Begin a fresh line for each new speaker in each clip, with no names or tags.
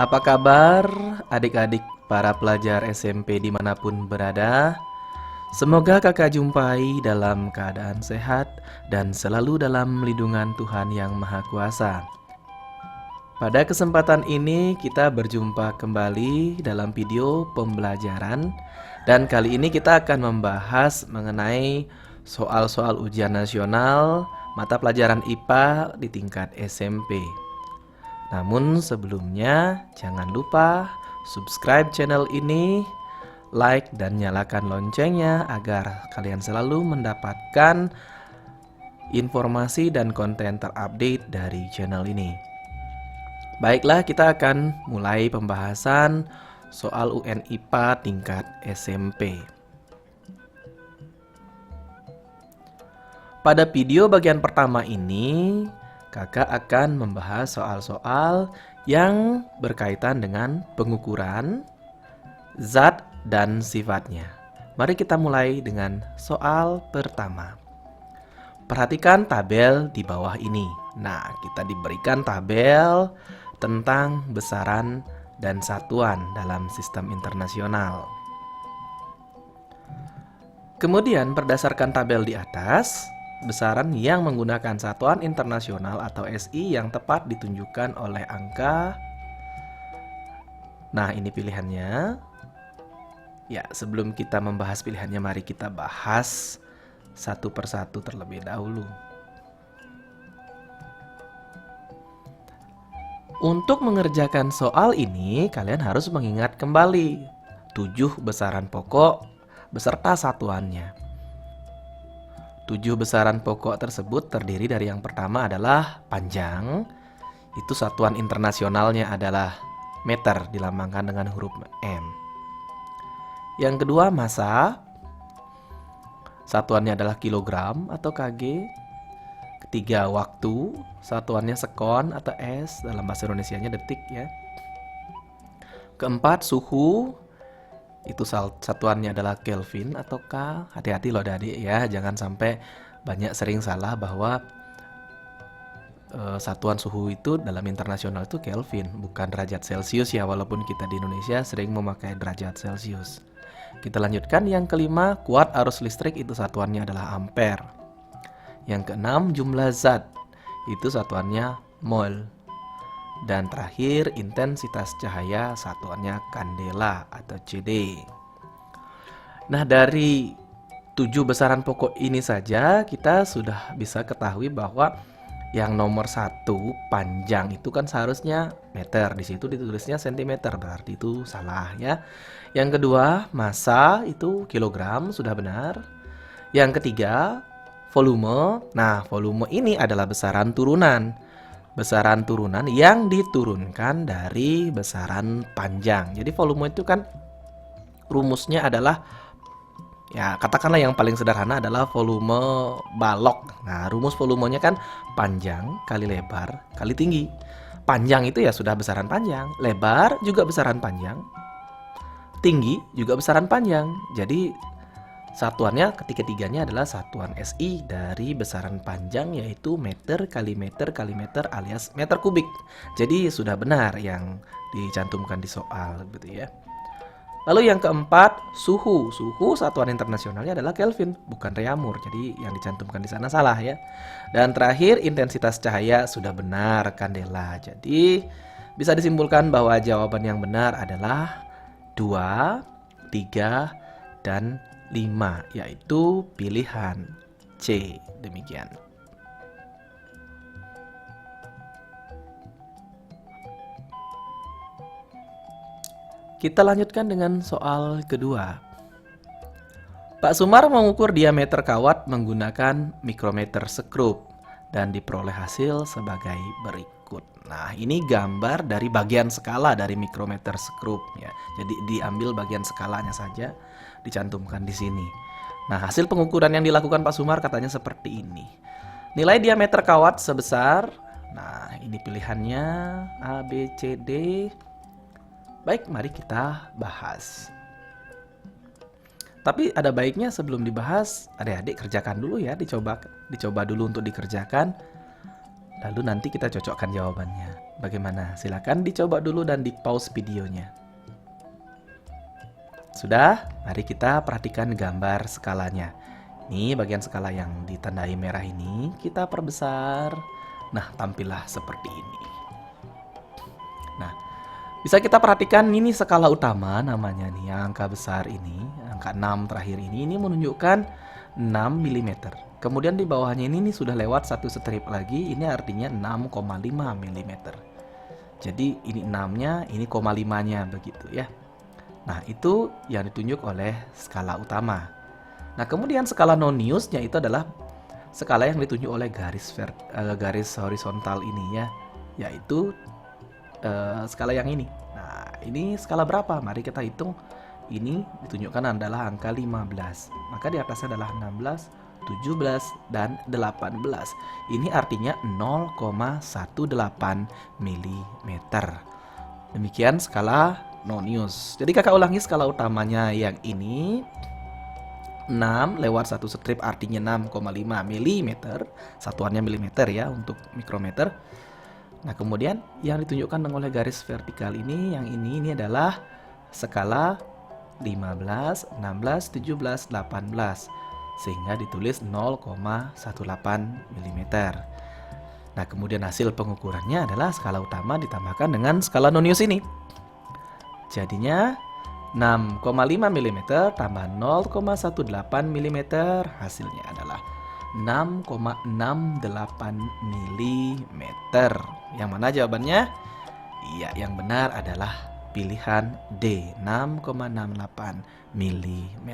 Apa kabar adik-adik para pelajar SMP dimanapun berada? Semoga kakak jumpai dalam keadaan sehat dan selalu dalam lindungan Tuhan Yang Maha Kuasa. Pada kesempatan ini kita berjumpa kembali dalam video pembelajaran dan kali ini kita akan membahas mengenai soal-soal ujian nasional mata pelajaran IPA di tingkat SMP. Namun sebelumnya jangan lupa subscribe channel ini, like dan nyalakan loncengnya agar kalian selalu mendapatkan informasi dan konten terupdate dari channel ini. Baiklah, kita akan mulai pembahasan soal UN IPA tingkat SMP. Pada video bagian pertama ini, kakak akan membahas soal-soal yang berkaitan dengan pengukuran, zat, dan sifatnya. Mari kita mulai dengan soal pertama. Perhatikan tabel di bawah ini. Nah, kita diberikan tabel tentang besaran dan satuan dalam sistem internasional. Kemudian berdasarkan tabel di atas, besaran yang menggunakan satuan internasional atau SI yang tepat ditunjukkan oleh angka. Nah, ini pilihannya. Ya, sebelum kita membahas pilihannya, mari kita bahas satu persatu terlebih dahulu. Untuk mengerjakan soal ini, kalian harus mengingat kembali 7 besaran pokok beserta satuannya. 7 besaran pokok tersebut terdiri dari yang pertama adalah panjang, itu satuan internasionalnya adalah meter dilambangkan dengan huruf M. Yang kedua massa, satuannya adalah kilogram atau kg. Ketiga waktu, satuannya sekon atau S, dalam bahasa Indonesianya detik ya. Keempat suhu, itu satuannya adalah Kelvin atau K. Hati-hati loh adik ya, jangan sampai banyak sering salah bahwa satuan suhu itu dalam internasional itu Kelvin, bukan derajat Celcius ya, walaupun kita di Indonesia sering memakai derajat Celcius. Kita lanjutkan yang kelima, kuat arus listrik itu satuannya adalah ampere. Yang keenam, jumlah zat, itu satuannya mol. Dan terakhir, intensitas cahaya, satuannya kandela atau CD. Nah, dari 7 besaran pokok ini saja kita sudah bisa ketahui bahwa yang nomor 1 panjang itu kan seharusnya meter, di situ ditulisnya sentimeter, berarti itu salah ya. Yang kedua, massa itu kilogram, sudah benar. Yang ketiga, volume. Nah, volume ini adalah besaran turunan. Besaran turunan yang diturunkan dari besaran panjang. Jadi volume itu kan rumusnya adalah, ya katakanlah yang paling sederhana adalah volume balok. Nah, rumus volumenya kan panjang kali lebar kali tinggi. Panjang itu ya sudah besaran panjang, lebar juga besaran panjang, tinggi juga besaran panjang. Jadi satuannya ketiga-tiganya adalah satuan SI dari besaran panjang, yaitu meter kali meter kali meter alias meter kubik. Jadi sudah benar yang dicantumkan di soal gitu ya. Lalu yang keempat, suhu. Suhu satuan internasionalnya adalah Kelvin, bukan reaumur. Jadi yang dicantumkan di sana salah ya. Dan terakhir, intensitas cahaya sudah benar, kandela. Jadi bisa disimpulkan bahwa jawaban yang benar adalah 2, 3, dan 5, yaitu pilihan C. Demikian. Kita lanjutkan dengan soal kedua. Pak Sumar mengukur diameter kawat menggunakan mikrometer sekrup dan diperoleh hasil sebagai berikut. Nah, ini gambar dari bagian skala dari mikrometer sekrup ya. Jadi diambil bagian skalanya saja, dicantumkan di sini. Nah, hasil pengukuran yang dilakukan Pak Sumar katanya seperti ini. Nilai diameter kawat sebesar, nah ini pilihannya A, B, C, D. Baik, mari kita bahas. Tapi ada baiknya sebelum dibahas, adik-adik kerjakan dulu ya, dicoba dulu untuk dikerjakan. Lalu nanti kita cocokkan jawabannya. Bagaimana? Silakan dicoba dulu dan di pause videonya. Sudah? Mari kita perhatikan gambar skalanya. Ini bagian skala yang ditandai merah ini kita perbesar. Nah, tampillah seperti ini. Nah, bisa kita perhatikan ini skala utama namanya nih, yang angka besar ini, angka 6 terakhir ini menunjukkan 6 mm. Kemudian di bawahnya ini sudah lewat satu strip lagi, ini artinya 6,5 mm. Jadi ini 6-nya, ini 5-nya begitu ya. Nah, itu yang ditunjuk oleh skala utama. Nah, kemudian skala noniusnya itu adalah skala yang ditunjuk oleh garis horizontal ini ya, yaitu skala yang ini. Nah, ini skala berapa? Mari kita hitung. Ini ditunjukkan adalah angka 15. Maka di atasnya adalah 16, 17, dan 18. Ini artinya 0,18 mm. Demikian skala nonius. Jadi kakak ulangi skala utamanya yang ini. 6 lewat satu strip artinya 6,5 mm. Satuannya milimeter ya untuk mikrometer. Nah, kemudian yang ditunjukkan oleh garis vertikal ini, yang ini adalah skala 15, 16, 17, 18. Sehingga ditulis 0,18 mm. Nah, kemudian hasil pengukurannya adalah skala utama ditambahkan dengan skala nonius ini. Jadinya 6,5 mm tambah 0,18 mm, hasilnya adalah 6,68 mm. Yang mana jawabannya? Iya, yang benar adalah pilihan D, 6,68 mm.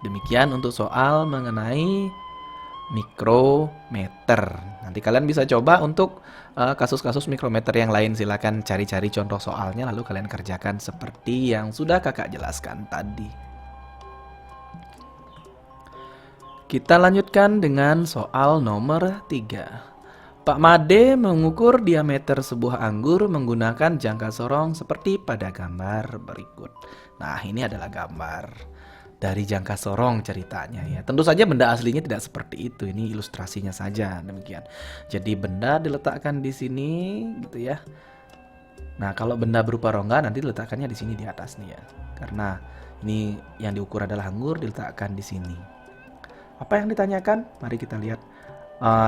Demikian untuk soal mengenai mikrometer. Nanti kalian bisa coba untuk kasus-kasus mikrometer yang lain. Silakan cari-cari contoh soalnya lalu kalian kerjakan seperti yang sudah kakak jelaskan tadi. Kita lanjutkan dengan soal nomor 3. Pak Made mengukur diameter sebuah anggur menggunakan jangka sorong seperti pada gambar berikut. Nah, ini adalah gambar dari jangka sorong ceritanya ya. Tentu saja benda aslinya tidak seperti itu. Ini ilustrasinya saja demikian. Jadi benda diletakkan di sini gitu ya. Nah, kalau benda berupa rongga nanti diletakkannya di sini di atas nih ya. Karena ini yang diukur adalah anggur, diletakkan di sini. Apa yang ditanyakan? Mari kita lihat.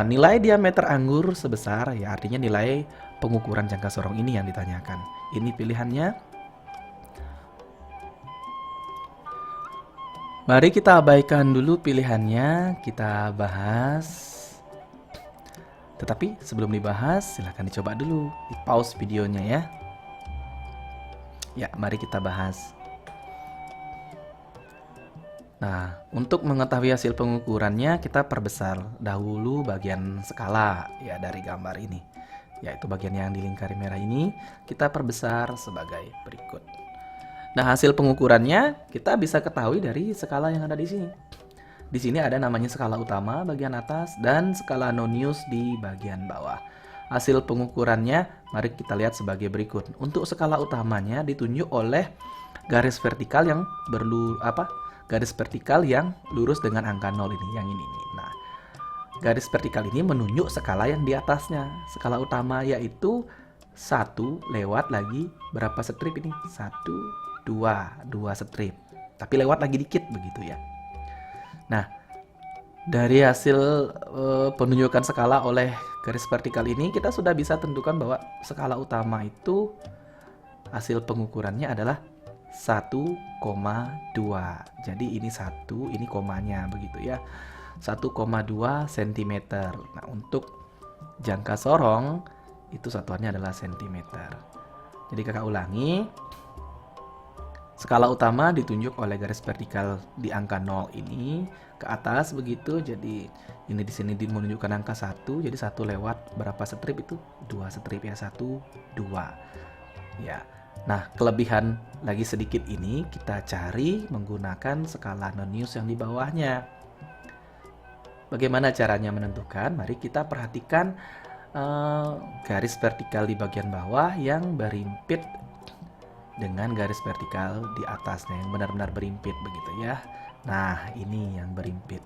Nilai diameter anggur sebesar, ya artinya nilai pengukuran jangka sorong ini yang ditanyakan. Ini pilihannya. Mari kita abaikan dulu pilihannya, kita bahas. Tetapi sebelum dibahas, silahkan dicoba dulu, di pause videonya ya. Ya, mari kita bahas. Nah, untuk mengetahui hasil pengukurannya, kita perbesar dahulu bagian skala ya dari gambar ini. Yaitu bagian yang dilingkari merah ini, kita perbesar sebagai berikut. Nah, hasil pengukurannya kita bisa ketahui dari skala yang ada di sini. Di sini ada namanya skala utama bagian atas dan skala nonius di bagian bawah. Hasil pengukurannya mari kita lihat sebagai berikut. Untuk skala utamanya ditunjuk oleh garis vertikal yang garis vertikal yang lurus dengan angka 0 ini, yang ini. Nah, garis vertikal ini menunjuk skala yang di atasnya. Skala utama yaitu 1 lewat lagi berapa strip ini? 1, 2 strip. Tapi lewat lagi dikit begitu ya. Nah, dari hasil penunjukan skala oleh garis vertikal ini kita sudah bisa tentukan bahwa skala utama itu hasil pengukurannya adalah 1,2. Jadi ini 1, ini komanya begitu ya. 1,2 cm. Nah, untuk jangka sorong itu satuannya adalah cm. Jadi kakak ulangi. Skala utama ditunjuk oleh garis vertikal di angka 0 ini ke atas begitu. Jadi ini di sini menunjukkan angka 1. Jadi 1 lewat berapa strip itu? 2 strip ya. 1, 2. Ya. Nah, kelebihan lagi sedikit ini kita cari menggunakan skala nonius yang di bawahnya. Bagaimana caranya menentukan? Mari kita perhatikan garis vertikal di bagian bawah yang berimpit dengan garis vertikal di atasnya yang benar-benar berimpit begitu ya. Nah, ini yang berimpit.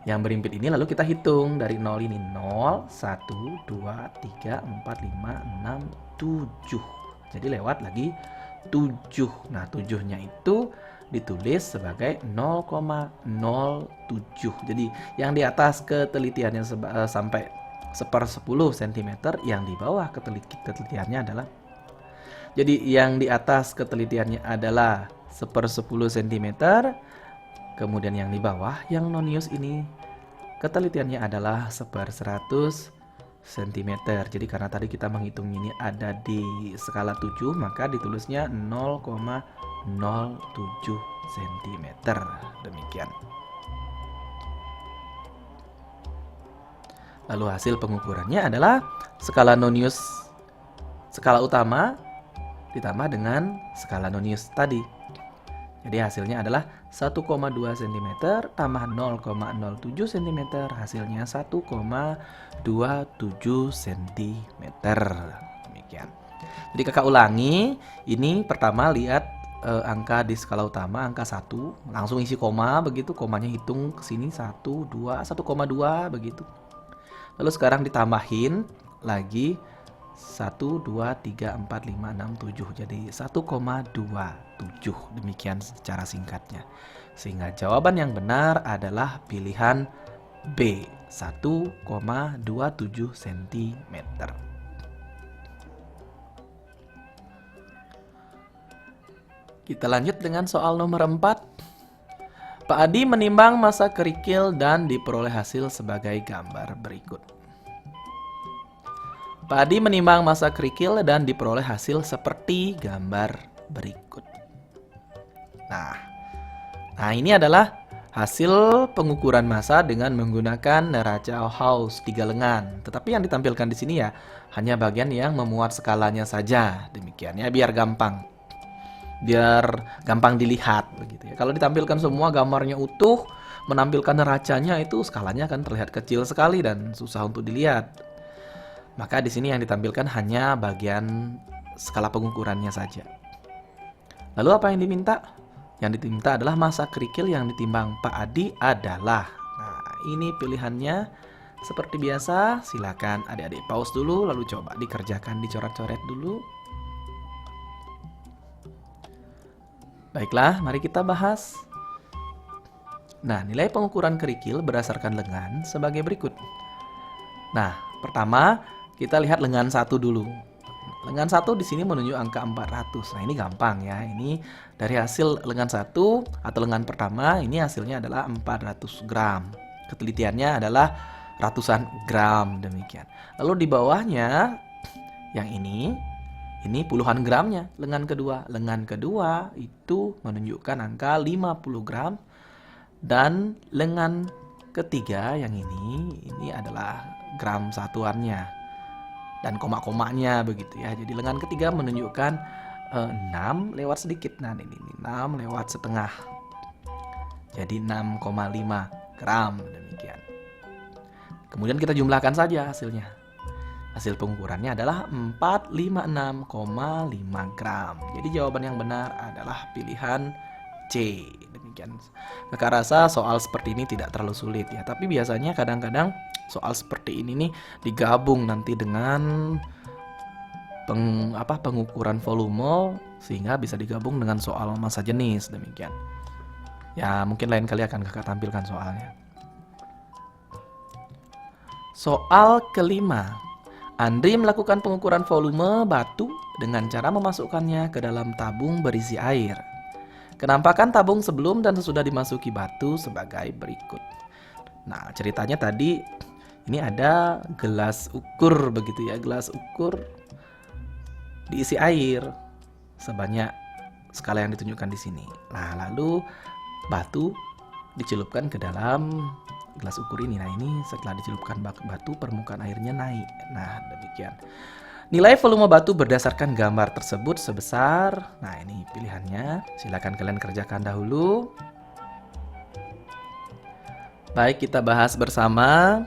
Yang berimpit ini lalu kita hitung dari 0 ini. 0, 1, 2, 3, 4, 5, 6, 7. Jadi lewat lagi 7. Nah, 7-nya itu ditulis sebagai 0,07. Jadi yang di atas ketelitiannya sampai 1/10 cm, yang di bawah ketelitiannya adalah, jadi yang di atas ketelitiannya adalah 1/10 cm, kemudian yang di bawah yang nonius ini ketelitiannya adalah 1/100 cm. Jadi karena tadi kita menghitung ini ada di skala 7, maka ditulisnya 0,07 cm. Demikian. Lalu hasil pengukurannya adalah skala nonius skala utama ditambah dengan skala nonius tadi. Jadi hasilnya adalah 1,2 cm tambah 0,07 cm, hasilnya 1,27 cm. Demikian. Jadi kakak ulangi, ini pertama lihat angka di skala utama, angka 1, langsung isi koma begitu, komanya hitung ke sini 1, 2, 1,2 begitu. Lalu sekarang ditambahin lagi 1, 2, 3, 4, 5, 6, 7. Jadi 1,27. Demikian secara singkatnya. Sehingga jawaban yang benar adalah pilihan B, 1,27 cm. Kita lanjut dengan soal nomor 4. Pak Adi menimbang massa kerikil dan diperoleh hasil sebagai gambar berikut. Pak Adi menimbang massa kerikil dan diperoleh hasil seperti gambar berikut. Nah ini adalah hasil pengukuran massa dengan menggunakan neraca Hauss 3 lengan. Tetapi yang ditampilkan di sini ya hanya bagian yang memuat skalanya saja. Demikian ya, biar gampang dilihat begitu ya. Kalau ditampilkan semua gambarnya utuh, menampilkan neracanya, itu skalanya akan terlihat kecil sekali dan susah untuk dilihat. Maka di sini yang ditampilkan hanya bagian skala pengukurannya saja. Lalu apa yang diminta? Yang diminta adalah massa kerikil yang ditimbang Pak Adi adalah. Nah, ini pilihannya seperti biasa. Silakan adik-adik pause dulu lalu coba dikerjakan, dicoret-coret dulu. Baiklah, mari kita bahas. Nah, nilai pengukuran kerikil berdasarkan lengan sebagai berikut. Nah, pertama kita lihat lengan 1 dulu. Lengan 1 di sini menunjuk angka 400. Nah, ini gampang ya. Ini dari hasil lengan 1 atau lengan pertama, ini hasilnya adalah 400 gram. Ketelitiannya adalah ratusan gram, demikian. Lalu di bawahnya yang ini puluhan gramnya. Lengan kedua itu menunjukkan angka 50 gram. Dan lengan ketiga yang ini adalah gram satuannya dan koma-komanya begitu ya. Jadi lengan ketiga menunjukkan 6 lewat sedikit. Nah, ini 6 lewat setengah. Jadi 6,5 gram, demikian. Kemudian kita jumlahkan saja hasilnya. Hasil pengukurannya adalah 456,5 gram. Jadi jawaban yang benar adalah pilihan C. Demikian. Kakak rasa soal seperti ini tidak terlalu sulit ya. Tapi biasanya kadang-kadang soal seperti ini nih digabung nanti dengan pengukuran volume, sehingga bisa digabung dengan soal massa jenis, demikian. Ya, mungkin lain kali akan kakak tampilkan soalnya. Soal kelima. Andri melakukan pengukuran volume batu dengan cara memasukkannya ke dalam tabung berisi air. Kenampakan tabung sebelum dan sesudah dimasuki batu sebagai berikut. Nah, ceritanya tadi ini ada gelas ukur begitu ya, gelas ukur diisi air sebanyak skala yang ditunjukkan di sini. Nah, lalu batu dicelupkan ke dalam gelas ukur ini. Nah, ini setelah dicelupkan batu, permukaan airnya naik. Nah, demikian. Nilai volume batu berdasarkan gambar tersebut sebesar, nah ini pilihannya, silakan kalian kerjakan dahulu. Baik, kita bahas bersama.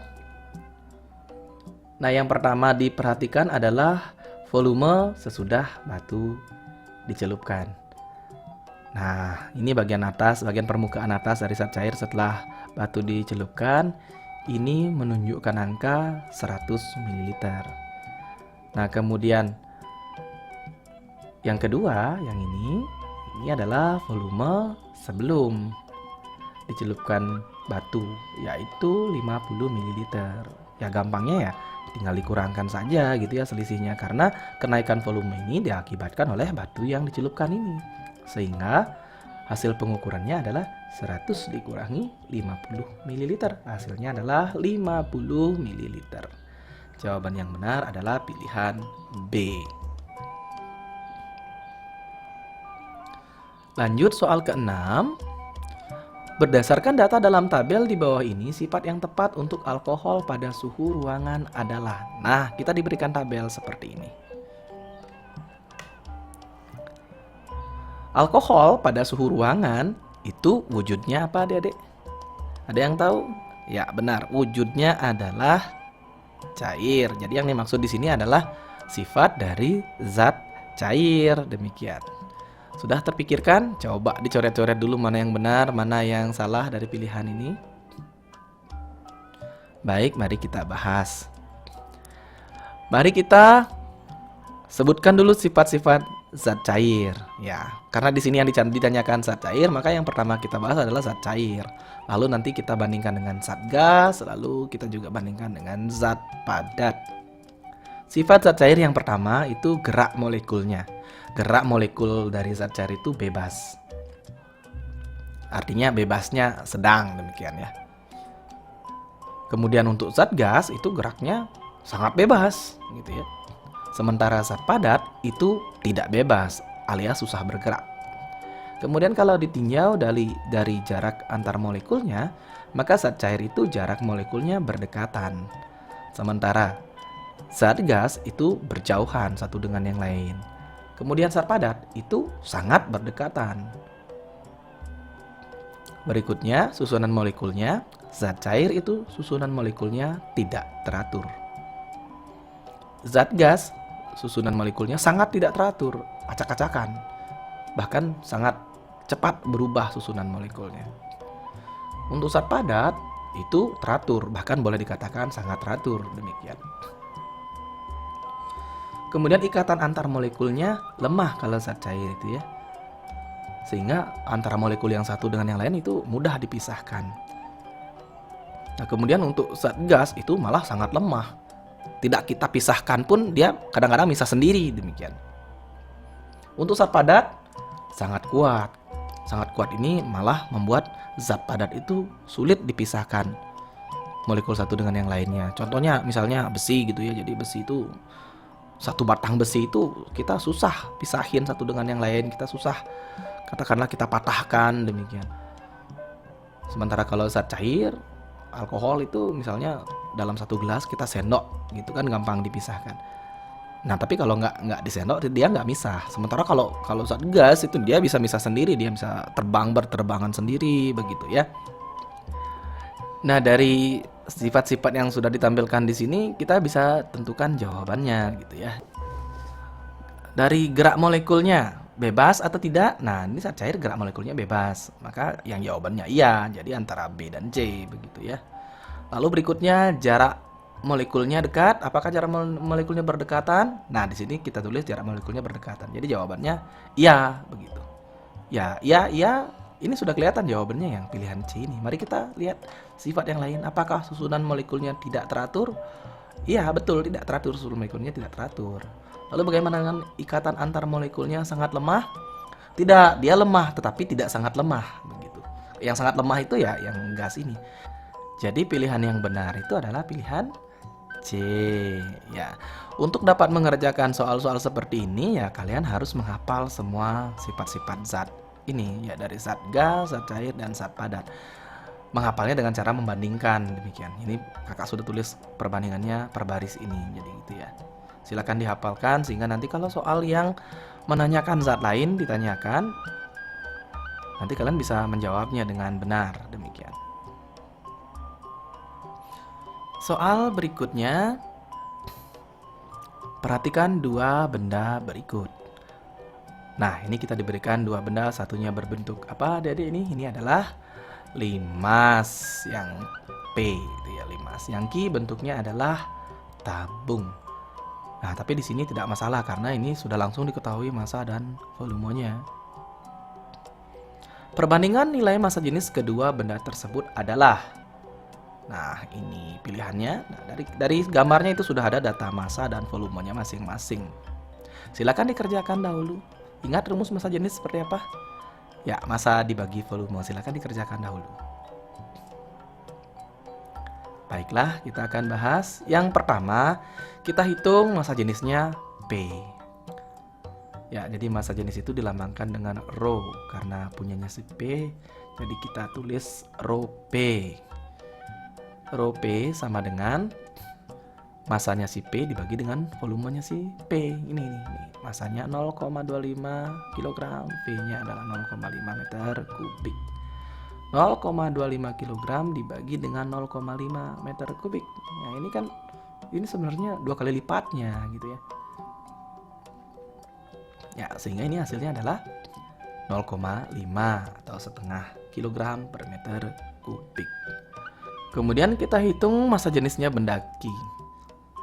Nah, yang pertama diperhatikan adalah volume sesudah batu dicelupkan. Nah, ini bagian atas, bagian permukaan atas dari zat cair setelah batu dicelupkan. Ini menunjukkan angka 100 ml. Nah, kemudian yang kedua, yang ini adalah volume sebelum dicelupkan batu, yaitu 50 ml. Ya gampangnya ya, tinggal dikurangkan saja gitu ya selisihnya, karena kenaikan volume ini diakibatkan oleh batu yang dicelupkan ini. Sehingga hasil pengukurannya adalah 100 dikurangi 50 ml. Hasilnya adalah 50 ml. Jawaban yang benar adalah pilihan B. Lanjut soal ke-6. Berdasarkan data dalam tabel di bawah ini, sifat yang tepat untuk alkohol pada suhu ruangan adalah. Nah, kita diberikan tabel seperti ini. Alkohol pada suhu ruangan itu wujudnya apa, adik-adik? Ada yang tahu? Ya, benar. Wujudnya adalah cair. Jadi yang dimaksud di sini adalah sifat dari zat cair. Demikian. Sudah terpikirkan? Coba dicoret-coret dulu mana yang benar, mana yang salah dari pilihan ini. Baik, mari kita bahas. Mari kita sebutkan dulu sifat-sifat zat cair. Ya, karena di sini yang ditanyakan zat cair, maka yang pertama kita bahas adalah zat cair. Lalu nanti kita bandingkan dengan zat gas, lalu kita juga bandingkan dengan zat padat. Sifat zat cair yang pertama itu gerak molekulnya. Gerak molekul dari zat cair itu bebas. Artinya bebasnya sedang, demikian ya. Kemudian untuk zat gas itu geraknya sangat bebas gitu ya. Sementara zat padat itu tidak bebas alias susah bergerak. Kemudian kalau ditinjau dari jarak antar molekulnya, maka zat cair itu jarak molekulnya berdekatan. Sementara zat gas itu berjauhan satu dengan yang lain. Kemudian zat padat itu sangat berdekatan. Berikutnya susunan molekulnya. Zat cair itu susunan molekulnya tidak teratur. Zat gas susunan molekulnya sangat tidak teratur, acak-acakan. Bahkan sangat cepat berubah susunan molekulnya. Untuk zat padat itu teratur, bahkan boleh dikatakan sangat teratur, demikian. Kemudian ikatan antar molekulnya lemah kalau zat cair itu ya. Sehingga antara molekul yang satu dengan yang lain itu mudah dipisahkan. Nah, kemudian untuk zat gas itu malah sangat lemah. Tidak kita pisahkan pun dia kadang-kadang bisa sendiri, demikian. Untuk zat padat sangat kuat. Sangat kuat ini malah membuat zat padat itu sulit dipisahkan molekul satu dengan yang lainnya. Contohnya misalnya besi gitu ya. Jadi besi itu, satu batang besi itu kita susah pisahin satu dengan yang lain, kita susah katakanlah kita patahkan, demikian. Sementara kalau zat cair, alkohol itu misalnya dalam satu gelas kita sendok gitu kan gampang dipisahkan. Nah tapi kalau nggak disendok dia nggak misah. Sementara kalau zat gas itu dia bisa misah sendiri, dia bisa berterbangan sendiri begitu ya. Nah dari sifat-sifat yang sudah ditampilkan di sini kita bisa tentukan jawabannya gitu ya. Dari gerak molekulnya bebas atau tidak? Nah ini zat cair gerak molekulnya bebas, maka yang jawabannya iya. Jadi antara B dan C begitu ya. Lalu berikutnya jarak molekulnya dekat. Apakah jarak molekulnya berdekatan? Nah di sini kita tulis jarak molekulnya berdekatan. Jadi jawabannya iya begitu. Ya. Ini sudah kelihatan jawabannya yang pilihan C ini. Mari kita lihat sifat yang lain. Apakah susunan molekulnya tidak teratur? Iya betul, tidak teratur, susunan molekulnya tidak teratur. Lalu bagaimana dengan ikatan antar molekulnya sangat lemah? Tidak, dia lemah tetapi tidak sangat lemah begitu. Yang sangat lemah itu ya yang gas ini. Jadi pilihan yang benar itu adalah pilihan C. Ya, untuk dapat mengerjakan soal-soal seperti ini ya kalian harus menghafal semua sifat-sifat zat ini ya, dari zat gas, zat cair, dan zat padat. Menghafalnya dengan cara membandingkan, demikian. Ini kakak sudah tulis perbandingannya per baris ini, jadi gitu ya. Silakan dihafalkan sehingga nanti kalau soal yang menanyakan zat lain ditanyakan, nanti kalian bisa menjawabnya dengan benar, demikian. Soal berikutnya, perhatikan dua benda berikut. Nah, ini kita diberikan dua benda, satunya berbentuk apa adik-adik ini? Ini adalah limas yang P gitu ya, limas. Yang Q bentuknya adalah tabung. Nah, tapi di sini tidak masalah karena ini sudah langsung diketahui massa dan volumenya. Perbandingan nilai massa jenis kedua benda tersebut adalah. Nah, ini pilihannya. Nah, dari gambarnya itu sudah ada data massa dan volumenya masing-masing. Silakan dikerjakan dahulu. Ingat rumus massa jenis seperti apa? Ya, massa dibagi volume. Silakan dikerjakan dahulu. Baiklah, kita akan bahas. Yang pertama, kita hitung massa jenisnya P. Ya, jadi massa jenis itu dilambangkan dengan rho karena punyanya si P. Jadi kita tulis rho P. Rho P sama dengan massanya si P dibagi dengan volumenya si P. Ini massanya 0,25 kg, V-nya adalah 0,5 meter kubik. 0,25 kg dibagi dengan 0,5 meter kubik. Nah, ini sebenarnya 2 kali lipatnya gitu ya. Ya, sehingga ini hasilnya adalah 0,5 atau setengah kilogram per meter kubik. Kemudian kita hitung massa jenisnya benda Q.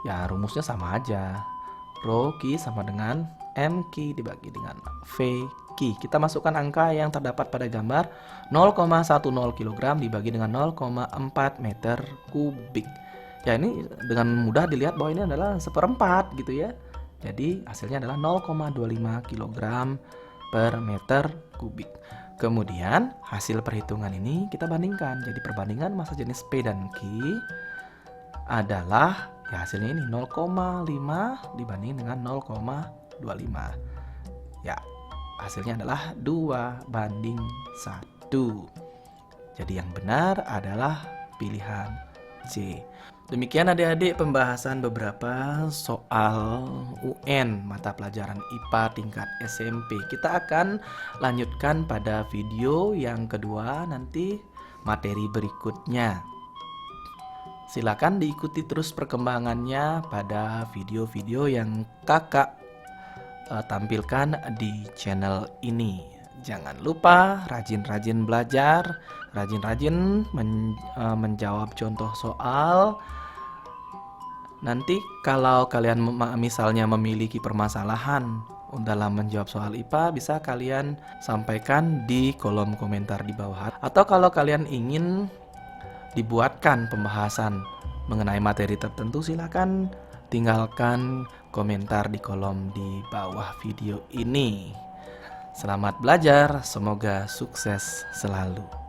Ya, rumusnya sama aja. Rho Q sama dengan MQ dibagi dengan VQ. Kita masukkan angka yang terdapat pada gambar 0,10 kg dibagi dengan 0,4 meter kubik. Ya, ini dengan mudah dilihat bahwa ini adalah 1/4 gitu ya. Jadi hasilnya adalah 0,25 kg per meter kubik. Kemudian hasil perhitungan ini kita bandingkan. Jadi perbandingan massa jenis P dan Q adalah ya hasilnya ini 0,5 dibanding dengan 0,25. Ya, hasilnya adalah 2:1. Jadi yang benar adalah pilihan C. Demikian adik-adik pembahasan beberapa soal UN mata pelajaran IPA tingkat SMP. Kita akan lanjutkan pada video yang kedua nanti materi berikutnya. Silakan diikuti terus perkembangannya pada video-video yang kakak tampilkan di channel ini. Jangan lupa rajin-rajin belajar, rajin-rajin menjawab contoh soal. Nanti kalau kalian misalnya memiliki permasalahan dalam menjawab soal IPA, bisa kalian sampaikan di kolom komentar di bawah. Atau kalau kalian ingin dibuatkan pembahasan mengenai materi tertentu, silakan tinggalkan komentar di kolom di bawah video ini. Selamat belajar, semoga sukses selalu.